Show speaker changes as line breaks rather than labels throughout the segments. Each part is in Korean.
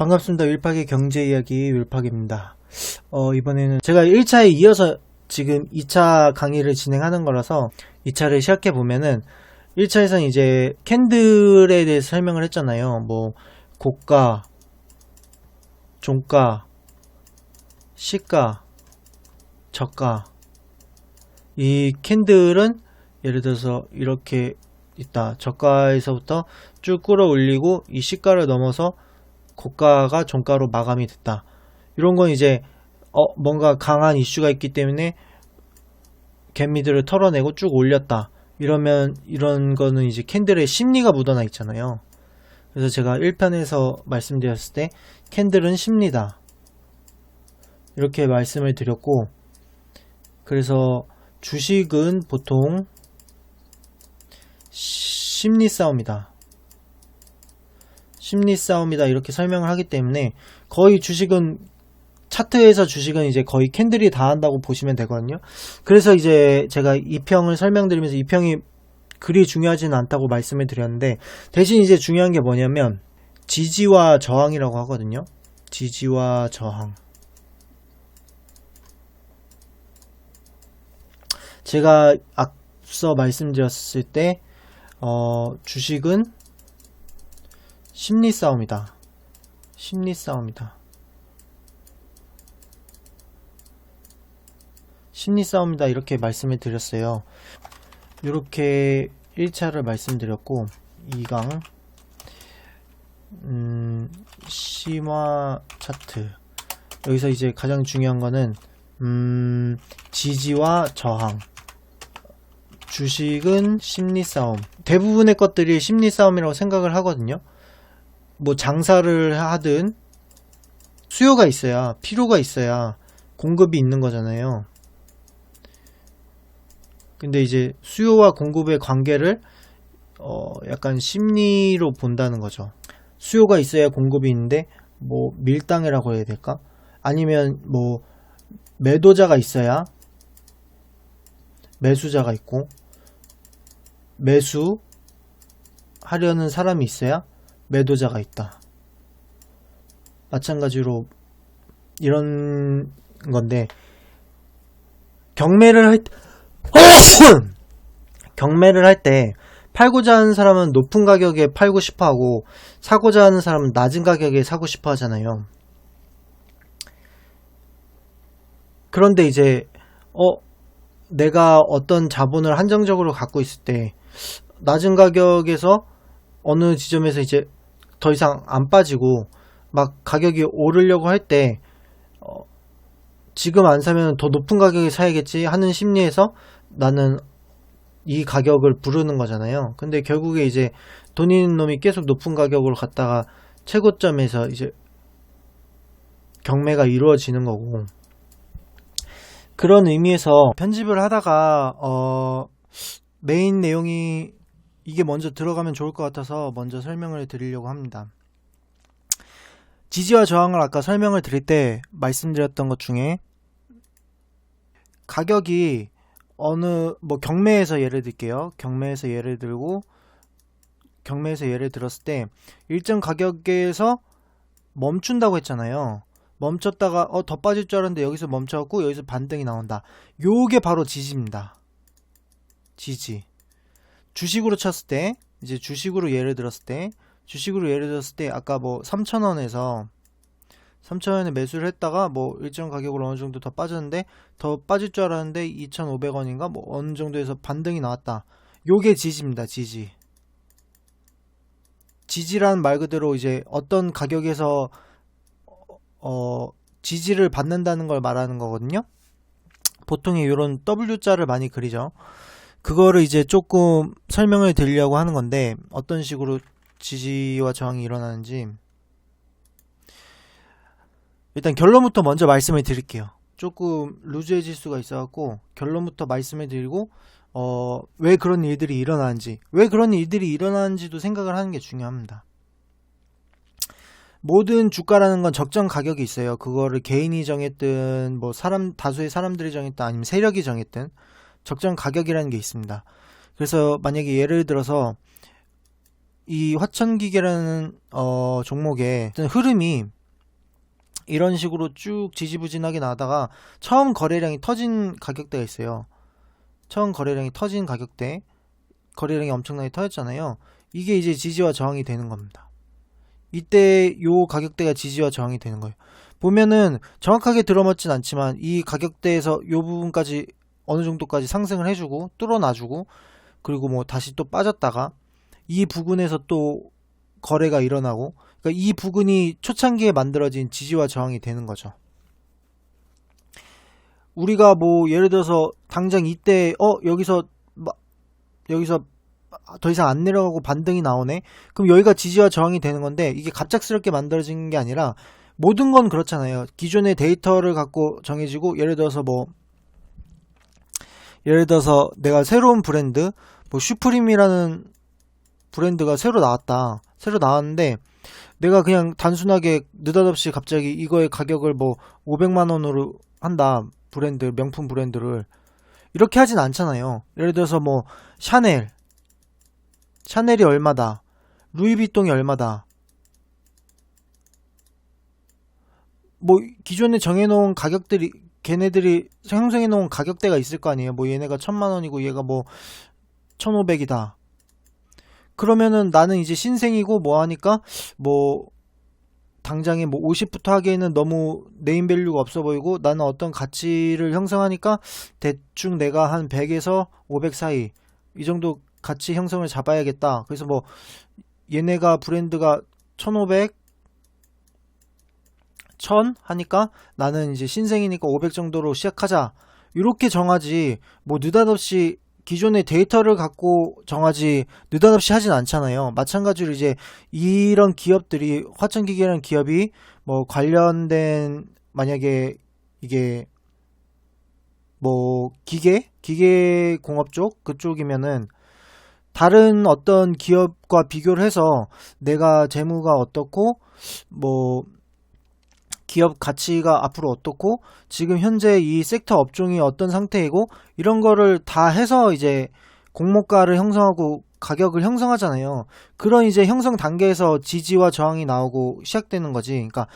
반갑습니다. 윌팍의 경제 이야기 윌팍입니다. 이번에는 제가 1차에 이어서 지금 2차 강의를 진행하는 거라서 2차를 시작해 보면은 1차에서는 이제 캔들에 대해서 설명을 했잖아요. 뭐 고가, 종가, 시가, 저가. 이 캔들은 예를 들어서 이렇게 있다. 저가에서부터 쭉 끌어올리고 이 시가를 넘어서 고가가 종가로 마감이 됐다. 이런 건 이제 뭔가 강한 이슈가 있기 때문에 개미들을 털어내고 쭉 올렸다. 이러면 이런 거는 이제 캔들의 심리가 묻어나 있잖아요. 그래서 제가 1편에서 말씀드렸을 때 캔들은 심리다. 이렇게 말씀을 드렸고, 그래서 주식은 보통 심리 싸움이다. 심리 싸움이다. 이렇게 설명을 하기 때문에 거의 주식은 차트에서 주식은 이제 거의 캔들이 다 한다고 보시면 되거든요. 그래서 이제 제가 2평을 설명드리면서 2평이 그리 중요하지는 않다고 말씀을 드렸는데, 대신 이제 중요한 게 뭐냐면 지지와 저항이라고 하거든요. 지지와 저항. 제가 앞서 말씀드렸을 때 주식은 심리 싸움이다. 심리 싸움이다. 심리 싸움이다. 이렇게 말씀을 드렸어요. 이렇게 1차를 말씀드렸고, 2강 심화 차트. 여기서 이제 가장 중요한 거는 지지와 저항. 주식은 심리 싸움. 대부분의 것들이 심리 싸움이라고 생각을 하거든요. 뭐 장사를 하든 수요가 있어야, 필요가 있어야 공급이 있는 거잖아요. 근데 이제 수요와 공급의 관계를 약간 심리로 본다는 거죠. 수요가 있어야 공급이 있는데 뭐 밀당이라고 해야 될까? 아니면 뭐 매도자가 있어야 매수자가 있고, 매수하려는 사람이 있어야 매도자가 있다. 마찬가지로 이런 건데, 경매를 할 때 팔고자 하는 사람은 높은 가격에 팔고 싶어 하고, 사고자 하는 사람은 낮은 가격에 사고 싶어 하잖아요. 그런데 이제 내가 어떤 자본을 한정적으로 갖고 있을 때 낮은 가격에서 어느 지점에서 이제 더 이상 안 빠지고 막 가격이 오르려고 할 때 지금 안 사면 더 높은 가격에 사야겠지 하는 심리에서 나는 이 가격을 부르는 거잖아요. 근데 결국에 이제 돈 있는 놈이 계속 높은 가격으로 갔다가 최고점에서 이제 경매가 이루어지는 거고, 그런 의미에서 편집을 하다가 메인 내용이 이게 먼저 들어가면 좋을 것 같아서 먼저 설명을 드리려고 합니다. 지지와 저항을 아까 설명을 드릴 때 말씀드렸던 것 중에, 가격이 경매에서 예를 들게요. 경매에서 예를 들었을 때 일정 가격에서 멈춘다고 했잖아요. 멈췄다가 더 빠질 줄 알았는데 여기서 멈춰갖고 여기서 반등이 나온다. 요게 바로 지지입니다. 지지. 주식으로 쳤을 때, 이제 주식으로 예를 들었을 때 아까 뭐 3,000원에 매수를 했다가 뭐 일정 가격으로 어느 정도 더 빠졌는데, 더 빠질 줄 알았는데 2,500원인가 뭐 어느 정도에서 반등이 나왔다. 요게 지지입니다. 지지. 지지란 말 그대로 이제 어떤 가격에서 지지를 받는다는 걸 말하는 거거든요. 보통에 이런 W자를 많이 그리죠. 그거를 이제 조금 설명을 드리려고 하는 건데, 어떤 식으로 지지와 저항이 일어나는지 일단 결론부터 먼저 말씀을 드릴게요. 조금 루즈해질 수가 있어갖고 결론부터 말씀을 드리고 왜 그런 일들이 일어나는지도 생각을 하는 게 중요합니다. 모든 주가라는 건 적정 가격이 있어요. 그거를 개인이 정했든 뭐 다수의 사람들이 정했든 아니면 세력이 정했든 적정 가격이라는 게 있습니다. 그래서 만약에 예를 들어서 이 화천기계라는 종목의 흐름이 이런 식으로 쭉 지지부진하게 나다가 처음 거래량이 터진 가격대가 있어요. 처음 거래량이 터진 가격대, 거래량이 엄청나게 터졌잖아요. 이게 이제 지지와 저항이 되는 겁니다. 이때 요 가격대가 지지와 저항이 되는 거예요. 보면은 정확하게 들어맞진 않지만 이 가격대에서 요 부분까지 어느 정도까지 상승을 해주고 뚫어놔주고, 그리고 뭐 다시 또 빠졌다가 이 부근에서 또 거래가 일어나고, 그러니까 이 부근이 초창기에 만들어진 지지와 저항이 되는 거죠. 우리가 뭐 예를 들어서 당장 이때 여기서 더 이상 안 내려가고 반등이 나오네. 그럼 여기가 지지와 저항이 되는 건데, 이게 갑작스럽게 만들어진 게 아니라 모든 건 그렇잖아요. 기존의 데이터를 갖고 정해지고, 예를 들어서 내가 새로운 브랜드, 뭐 슈프림이라는 브랜드가 새로 나왔는데 내가 그냥 단순하게 느닷없이 갑자기 이거의 가격을 뭐 500만원으로 한다, 브랜드, 명품 브랜드를. 이렇게 하진 않잖아요. 예를 들어서 뭐 샤넬이 얼마다, 루이비통이 얼마다, 뭐 기존에 정해놓은 가격들이, 걔네들이 형성해놓은 가격대가 있을 거 아니에요. 뭐 얘네가 1000만원이고 얘가 뭐 1500이다. 그러면은 나는 이제 신생이고 뭐 하니까 뭐 당장에 뭐 50부터 하기에는 너무 네임밸류가 없어 보이고, 나는 어떤 가치를 형성하니까 대충 내가 한 100에서 500 사이 이 정도 가치 형성을 잡아야겠다. 그래서 뭐 얘네가 브랜드가 1500, 1000 하니까 나는 이제 신생이니까 500 정도로 시작하자, 이렇게 정하지, 뭐 느닷없이 기존의 데이터를 갖고 정하지 느닷없이 하진 않잖아요. 마찬가지로 이제 이런 기업들이, 화천기계라는 기업이 뭐 관련된, 만약에 이게 뭐 기계 공업 쪽 그쪽이면은 다른 어떤 기업과 비교를 해서 내가 재무가 어떻고, 뭐 기업 가치가 앞으로 어떻고, 지금 현재 이 섹터 업종이 어떤 상태이고, 이런 거를 다 해서 이제 공모가를 형성하고 가격을 형성하잖아요. 그런 이제 형성 단계에서 지지와 저항이 나오고 시작되는 거지. 그러니까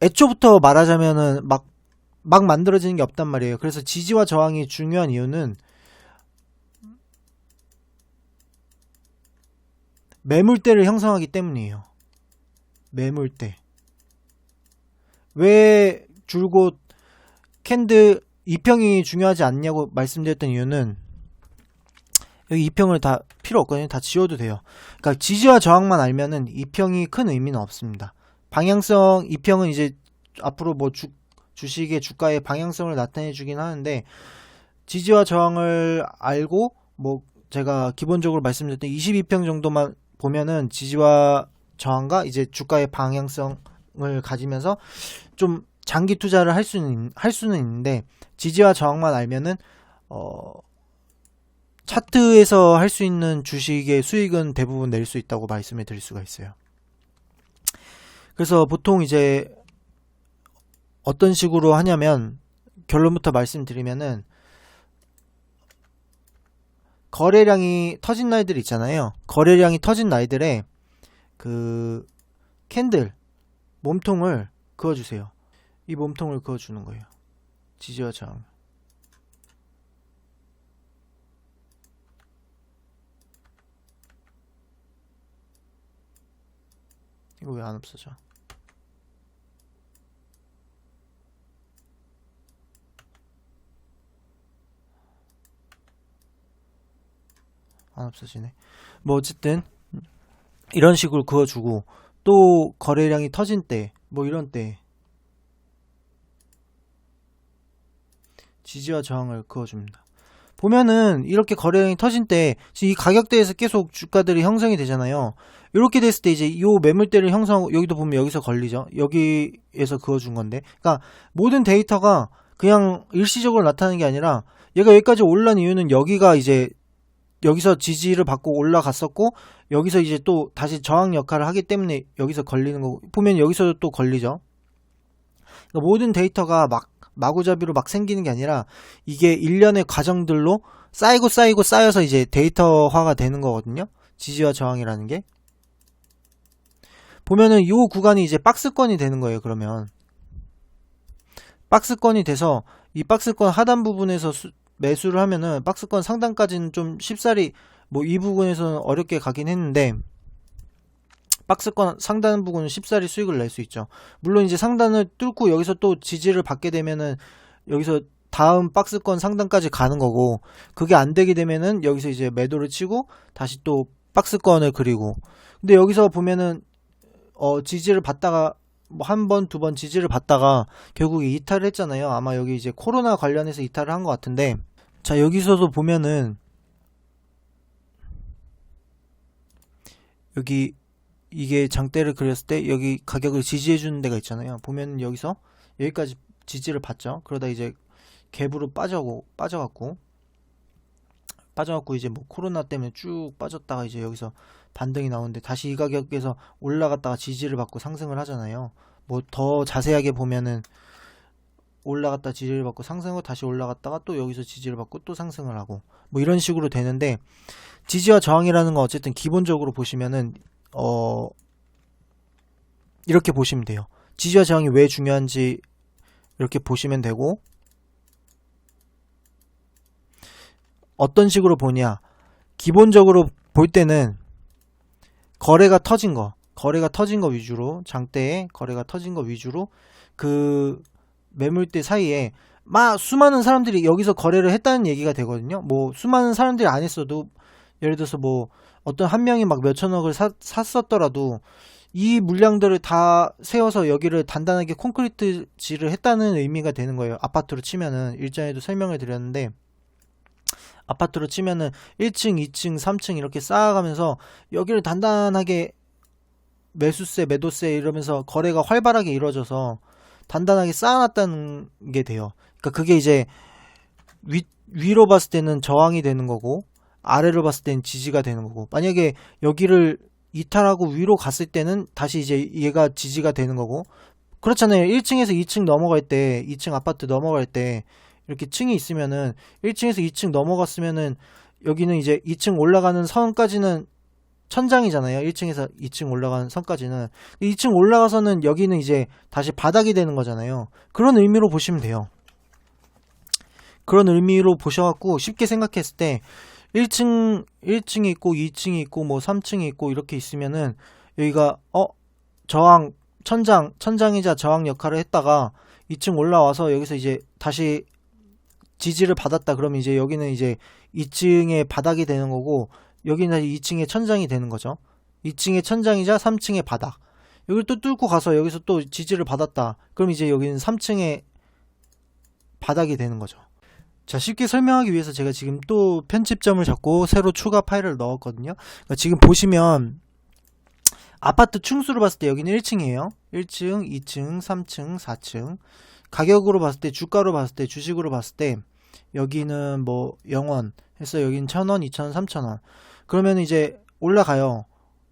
애초부터 말하자면은 막 만들어지는 게 없단 말이에요. 그래서 지지와 저항이 중요한 이유는 매물대를 형성하기 때문이에요. 매물대. 왜 줄곧 캔들 2평이 중요하지 않냐고 말씀드렸던 이유는, 여기 2평을 다 필요 없거든요. 다 지워도 돼요. 그러니까 지지와 저항만 알면은 2평이 큰 의미는 없습니다. 방향성 2평은 이제 앞으로 뭐 주식의 주가의 방향성을 나타내 주긴 하는데, 지지와 저항을 알고 뭐 제가 기본적으로 말씀드렸던 22평 정도만 보면은 지지와 저항과 이제 주가의 방향성을 가지면서 좀 장기 투자를 할 수는 있는데, 지지와 저항만 알면은 차트에서 할 수 있는 주식의 수익은 대부분 낼 수 있다고 말씀을 드릴 수가 있어요. 그래서 보통 이제 어떤 식으로 하냐면, 결론부터 말씀드리면은, 거래량이 터진 날들 있잖아요. 거래량이 터진 날들에 그 캔들 몸통을 그어주세요. 이 몸통을 그어주는 거예요. 지지와 저항. 이거 왜 안 없어져? 안 없어지네. 뭐 어쨌든 이런 식으로 그어주고, 또 거래량이 터진 때, 뭐 이런 때 지지와 저항을 그어줍니다. 보면은 이렇게 거래량이 터진 때 이 가격대에서 계속 주가들이 형성이 되잖아요. 이렇게 됐을 때 이제 이 매물대를 형성하고, 여기도 보면 여기서 걸리죠. 여기에서 그어준 건데, 그러니까 모든 데이터가 그냥 일시적으로 나타나는 게 아니라, 얘가 여기까지 올라온 이유는 여기가 이제 여기서 지지를 받고 올라갔었고, 여기서 이제 또 다시 저항 역할을 하기 때문에 여기서 걸리는 거고, 보면 여기서도 또 걸리죠. 그러니까 모든 데이터가 마구잡이로 막 생기는 게 아니라, 이게 일련의 과정들로 쌓여서 이제 데이터화가 되는 거거든요. 지지와 저항이라는 게. 보면은 이 구간이 이제 박스권이 되는 거예요. 그러면 박스권이 돼서 이 박스권 하단 부분에서 매수를 하면은 박스권 상단까지는 좀 쉽사리 뭐 이 부분에서는 어렵게 가긴 했는데 박스권 상단 부분은 쉽사리 수익을 낼 수 있죠. 물론 이제 상단을 뚫고 여기서 또 지지를 받게 되면은 여기서 다음 박스권 상단까지 가는 거고, 그게 안 되게 되면은 여기서 이제 매도를 치고 다시 또 박스권을 그리고. 근데 여기서 보면은 지지를 받다가 뭐 한 번, 두 번 지지를 받다가 결국에 이탈을 했잖아요. 아마 여기 이제 코로나 관련해서 이탈을 한 것 같은데, 자 여기서도 보면은 여기 이게 장대를 그렸을 때 여기 가격을 지지해 주는 데가 있잖아요. 보면 여기서 여기까지 지지를 받죠. 그러다 이제 갭으로 빠져갖고 이제 뭐 코로나 때문에 쭉 빠졌다가 이제 여기서 반등이 나오는데 다시 이 가격에서 올라갔다가 지지를 받고 상승을 하잖아요. 뭐 더 자세하게 보면은 올라갔다 지지를 받고 상승하고 다시 올라갔다가 또 여기서 지지를 받고 또 상승을 하고 뭐 이런 식으로 되는데, 지지와 저항이라는 건 어쨌든 기본적으로 보시면은 이렇게 보시면 돼요. 지지와 저항이 왜 중요한지 이렇게 보시면 되고, 어떤 식으로 보냐, 기본적으로 볼 때는 거래가 터진 거 위주로, 장대에 거래가 터진 거 위주로 그 매물대 사이에 막 수많은 사람들이 여기서 거래를 했다는 얘기가 되거든요. 뭐 수많은 사람들이 안 했어도, 예를 들어서 뭐 어떤 한 명이 막 몇천억을 샀었더라도 이 물량들을 다 세워서 여기를 단단하게 콘크리트질을 했다는 의미가 되는 거예요. 아파트로 치면은, 일전에도 설명을 드렸는데, 아파트로 치면은 1층, 2층, 3층 이렇게 쌓아가면서 여기를 단단하게 매수세, 매도세 이러면서 거래가 활발하게 이루어져서 단단하게 쌓아놨다는 게 돼요. 그러니까 그게 이제 위로 봤을 때는 저항이 되는 거고, 아래로 봤을 때는 지지가 되는 거고, 만약에 여기를 이탈하고 위로 갔을 때는 다시 이제 얘가 지지가 되는 거고, 그렇잖아요. 1층에서 2층 넘어갈 때, 2층 아파트 넘어갈 때 이렇게 층이 있으면은 1층에서 2층 넘어갔으면은 여기는 이제 2층 올라가는 선까지는 천장이잖아요. 1층에서 2층 올라가는 선까지는. 2층 올라가서는 여기는 이제 다시 바닥이 되는 거잖아요. 그런 의미로 보시면 돼요. 그런 의미로 보셔갖고 쉽게 생각했을 때 1층이 있고 2층이 있고 뭐 3층이 있고 이렇게 있으면은 여기가 저항, 천장이자 저항 역할을 했다가 2층 올라와서 여기서 이제 다시 지지를 받았다. 그러면 이제 여기는 이제 2층의 바닥이 되는 거고, 여기는 2층의 천장이 되는 거죠. 2층의 천장이자 3층의 바닥. 여기를 또 뚫고 가서 여기서 또 지지를 받았다. 그럼 이제 여기는 3층의 바닥이 되는 거죠. 자, 쉽게 설명하기 위해서 제가 지금 또 편집점을 잡고 새로 추가 파일을 넣었거든요. 그러니까 지금 보시면 아파트 층수로 봤을 때 여기는 1층이에요. 1층, 2층, 3층, 4층. 가격으로 봤을 때, 주가로 봤을 때, 주식으로 봤을 때 여기는 뭐 0원 해서 여기는 1,000원, 2,000원, 3,000원. 그러면 이제 올라가요.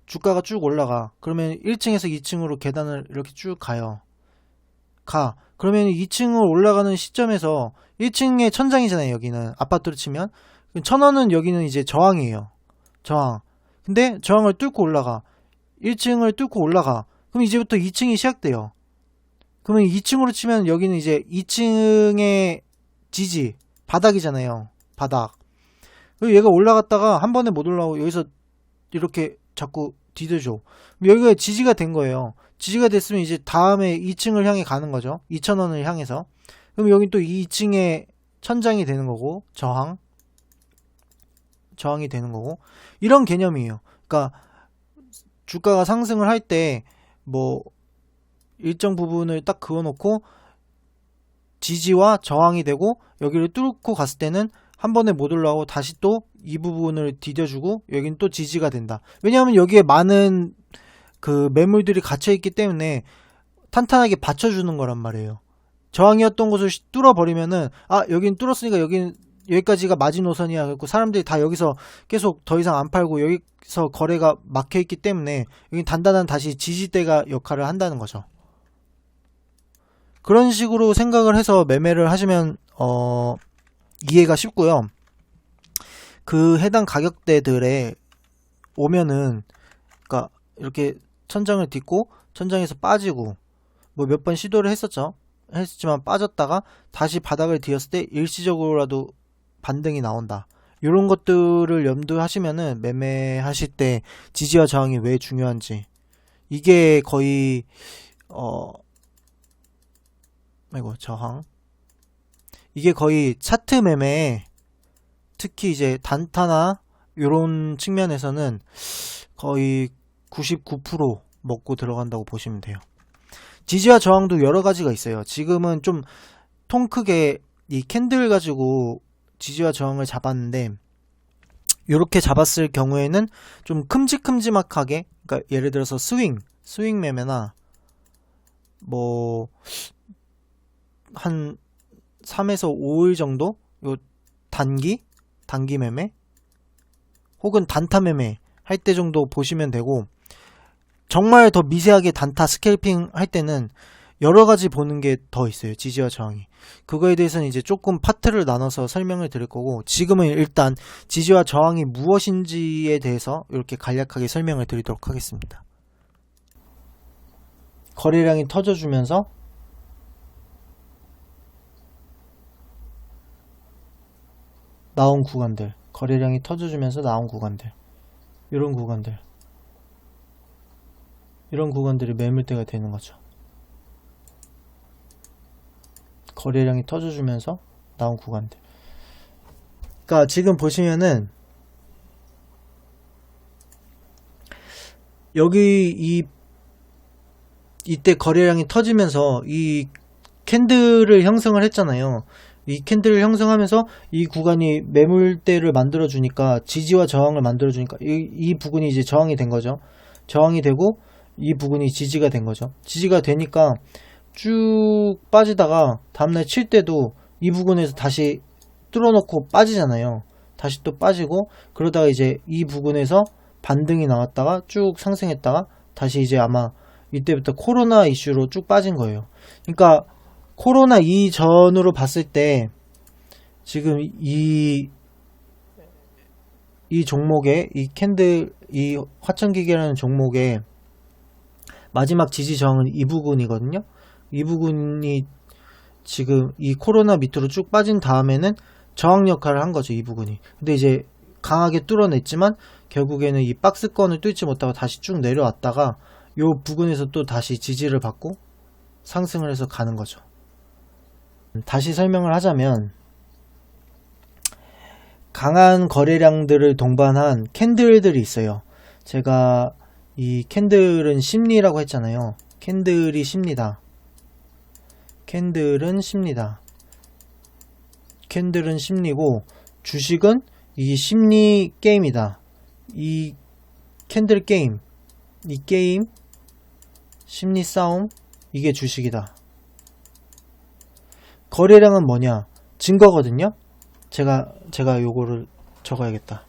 주가가 쭉 올라가. 그러면 1층에서 2층으로 계단을 이렇게 쭉 가요. 그러면 2층으로 올라가는 시점에서 1층의 천장이잖아요. 여기는 아파트로 치면 1,000원은 여기는 이제 저항이에요. 저항. 근데 저항을 뚫고 올라가. 1층을 뚫고 올라가. 그럼 이제부터 2층이 시작돼요. 그러면 2층으로 치면 여기는 이제 2층의 지지, 바닥이잖아요. 바닥. 그리고 얘가 올라갔다가 한 번에 못 올라오고 여기서 이렇게 자꾸 디뎌줘. 여기가 지지가 된 거예요. 지지가 됐으면 이제 다음에 2층을 향해 가는 거죠. 2,000원을 향해서. 그럼 여기 또 2층의 천장이 되는 거고, 저항이 되는 거고, 이런 개념이에요. 그러니까 주가가 상승을 할 때 뭐 일정 부분을 딱 그어놓고 지지와 저항이 되고, 여기를 뚫고 갔을 때는 한 번에 못 올라오고 다시 또 이 부분을 디뎌주고 여기는 또 지지가 된다. 왜냐하면 여기에 많은 그 매물들이 갇혀있기 때문에 탄탄하게 받쳐주는 거란 말이에요. 저항이었던 곳을 뚫어버리면은 여긴 뚫었으니까 여기까지가 마지노선이야. 그리고 사람들이 다 여기서 계속 더 이상 안 팔고 여기서 거래가 막혀있기 때문에 여기 단단한 다시 지지대가 역할을 한다는 거죠. 그런 식으로 생각을 해서 매매를 하시면 이해가 쉽고요. 그 해당 가격대들에 오면은, 그러니까 이렇게 천장을 딛고 천장에서 빠지고 뭐 몇 번 시도를 했었지만 빠졌다가 다시 바닥을 디었을 때 일시적으로라도 반등이 나온다. 이런 것들을 염두하시면은 매매하실 때 지지와 저항이 왜 중요한지, 이게 거의 저항, 이게 거의 차트 매매, 특히 이제 단타나 이런 측면에서는 거의 99% 먹고 들어간다고 보시면 돼요. 지지와 저항도 여러 가지가 있어요. 지금은 좀 통 크게 이 캔들 가지고 지지와 저항을 잡았는데, 이렇게 잡았을 경우에는 좀 큼직큼직하게, 그러니까 예를 들어서 스윙 매매나 뭐 한 3에서 5일 정도 요 단기 매매 혹은 단타 매매 할 때 정도 보시면 되고, 정말 더 미세하게 단타 스캘핑 할 때는 여러 가지 보는 게 더 있어요. 지지와 저항이. 그거에 대해서는 이제 조금 파트를 나눠서 설명을 드릴 거고, 지금은 일단 지지와 저항이 무엇인지에 대해서 이렇게 간략하게 설명을 드리도록 하겠습니다. 거래량이 터져주면서 나온 구간들, 거래량이 터져주면서 나온 구간들, 이런 구간들이 매물대가 되는 거죠. 거래량이 터져주면서 나온 구간들. 그러니까 지금 보시면은 여기 이때 거래량이 터지면서 이 캔들을 형성을 했잖아요. 이 캔들을 형성하면서 이 구간이 매물대를 만들어 주니까, 지지와 저항을 만들어 주니까 이 부분이 이제 저항이 된 거죠. 저항이 되고 이 부분이 지지가 된 거죠. 지지가 되니까 쭉 빠지다가 다음날 칠 때도 이 부분에서 다시 뚫어놓고 빠지잖아요. 다시 또 빠지고, 그러다가 이제 이 부분에서 반등이 나왔다가 쭉 상승했다가 다시 이제 아마 이때부터 코로나 이슈로 쭉 빠진 거예요. 그러니까 코로나 이전으로 봤을 때 지금 이 종목에, 이 캔들, 이 화천기계라는 종목의 마지막 지지 저항은 이 부분이거든요. 이 부분이 지금 이 코로나 밑으로 쭉 빠진 다음에는 저항 역할을 한 거죠, 이 부분이. 근데 이제 강하게 뚫어냈지만 결국에는 이 박스권을 뚫지 못하고 다시 쭉 내려왔다가 요 부분에서 또 다시 지지를 받고 상승을 해서 가는 거죠. 다시 설명을 하자면, 강한 거래량들을 동반한 캔들들이 있어요. 제가 이 캔들은 심리라고 했잖아요. 캔들이 심리다. 캔들은 심리고, 주식은 이 심리 게임이다. 이 캔들 게임, 이 게임, 심리 싸움, 이게 주식이다. 거래량은 뭐냐? 증거거든요. 제가 요거를 적어야겠다.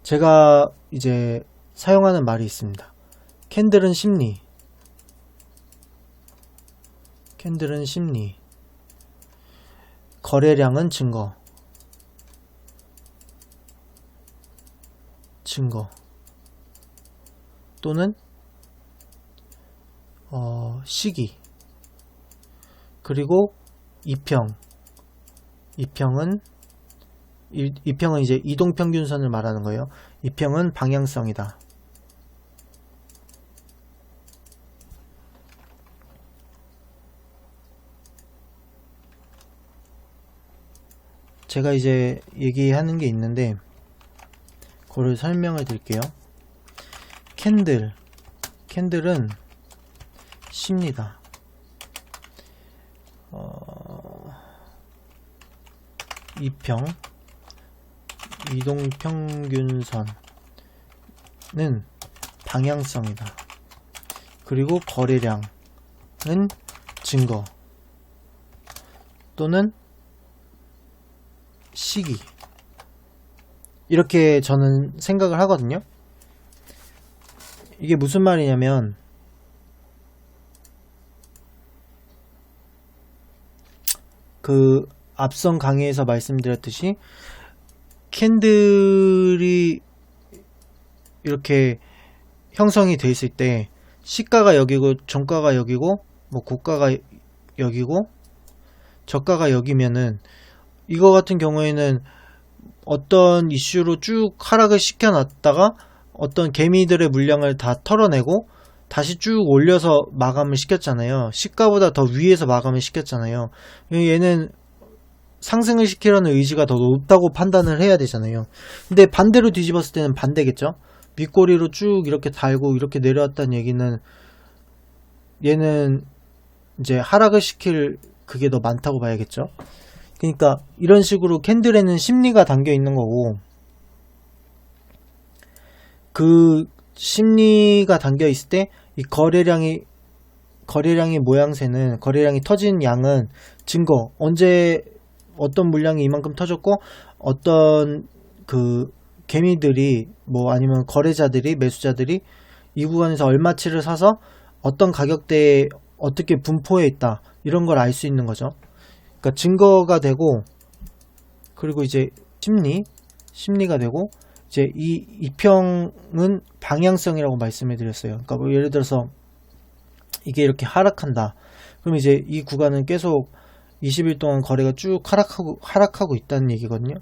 제가 이제 사용하는 말이 있습니다. 캔들은 심리, 거래량은 증거, 또는 시기, 그리고 이평은 이제 이동평균선을 말하는 거예요. 이평은 방향성이다. 제가 이제 얘기하는 게 있는데 그거를 설명을 드릴게요. 캔들은 심리다. 이평, 이동평균선은 방향성이다. 그리고 거래량은 증거 또는 시기, 이렇게 저는 생각을 하거든요. 이게 무슨 말이냐면, 그 앞선 강의에서 말씀드렸듯이 캔들이 이렇게 형성이 돼 있을 때 시가가 여기고 종가가 여기고 뭐 고가가 여기고 저가가 여기면은 이거 같은 경우에는 어떤 이슈로 쭉 하락을 시켜놨다가 어떤 개미들의 물량을 다 털어내고 다시 쭉 올려서 마감을 시켰잖아요. 시가보다 더 위에서 마감을 시켰잖아요. 얘는 상승을 시키려는 의지가 더 높다고 판단을 해야 되잖아요. 근데 반대로 뒤집었을 때는 반대겠죠. 윗꼬리로 쭉 이렇게 달고 이렇게 내려왔다는 얘기는 얘는 이제 하락을 시킬 그게 더 많다고 봐야겠죠. 그러니까 이런 식으로 캔들에는 심리가 담겨 있는 거고, 그 심리가 담겨 있을 때 이 거래량의 모양새는, 거래량이 터진 양은 증거, 언제 어떤 물량이 이만큼 터졌고 어떤 그 개미들이 뭐 아니면 거래자들이, 매수자들이 이 구간에서 얼마치를 사서 어떤 가격대에 어떻게 분포해 있다, 이런 걸 알 수 있는 거죠. 그러니까 증거가 되고, 그리고 이제 심리가 되고, 이제 이 이평은 방향성이라고 말씀해 드렸어요. 그러니까 뭐 예를 들어서 이게 이렇게 하락한다. 그럼 이제 이 구간은 계속 20일 동안 거래가 쭉 하락하고 있다는 얘기거든요.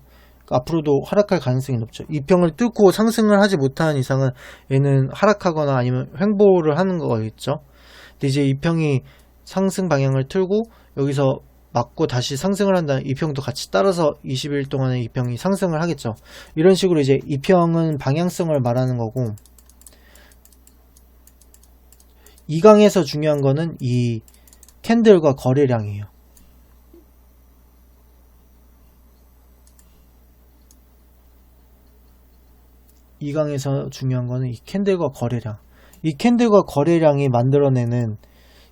그러니까 앞으로도 하락할 가능성이 높죠. 이평을 뚫고 상승을 하지 못하는 이상은 얘는 하락하거나 아니면 횡보를 하는 거겠죠. 근데 이제 이평이 상승 방향을 틀고 여기서 맞고 다시 상승을 한다는, 이평도 같이 따라서 20일 동안에 이평이 상승을 하겠죠. 이런 식으로 이제 이평은 방향성을 말하는 거고, 이 강에서 중요한 거는 이 캔들과 거래량이에요. 이 강에서 중요한 거는 이 캔들과 거래량. 이 캔들과 거래량이 만들어내는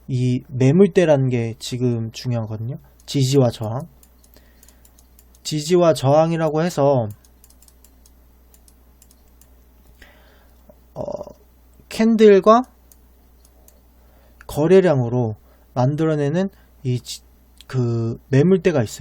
이 매물대라는 게 지금 중요하거든요. 지지와 저항. 지지와 저항이라고 해서 캔들과 거래량으로 만들어내는 그 매물대가 있어요.